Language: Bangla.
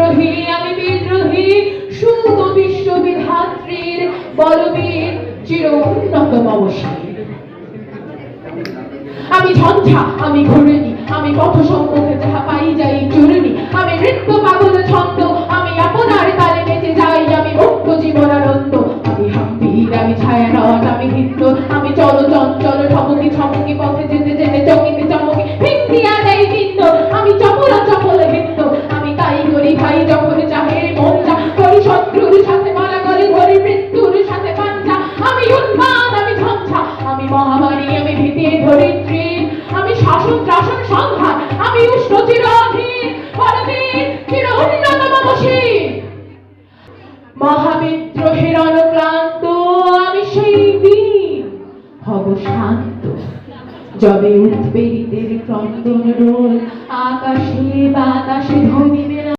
বিদ্রোহী, আমি বিদ্রোহী, সুত বিশ্ববিধাত্রীর বলবীর চির উন্নত মমশীর। আমি ঝঞ্ঝা, আমি ঘূর্ণি, আমি পথ সম্মুখে যাহা পাই যাই চূর্ণি, আমি নৃত্য পাগল ছন্দ, আমি আপনার তালে বেঁচে যাই, আমি মুক্ত জীবনানন্দ। আমি হাম্পির, আমি ছায়ানট, আমি হিন্দ, আমি চল চঞ্চল ঠমকি ছমকি পথে যেতে যেতে চকিতে চমকি হিন্দিয়া দেয় হিন্দ, আমি চপল চপল হিন্দ। আমি তাই করি ভাই যখন চাহে মন যা, করি শত্রুর সাথে মারা গলে ধরি মৃত্যুর সাথে পাঞ্জা। আমি উন্মাদ, আমি ঝঞ্ঝা, আমি মহামারী, আমি ভীতির ধরিত্রী, আমি শাসন ত্রাসন সংহার, আমি উষ্ণ চিরাধীন পরবীর চির উন্নত মমশীর। মহাবিদ্রোহের অনুক্লান্ত আমি সেই দিন হব শান্ত, যবে উদ্বেলিতের ক্রন্দন রোল আকাশে বাতাসে ধ্বনি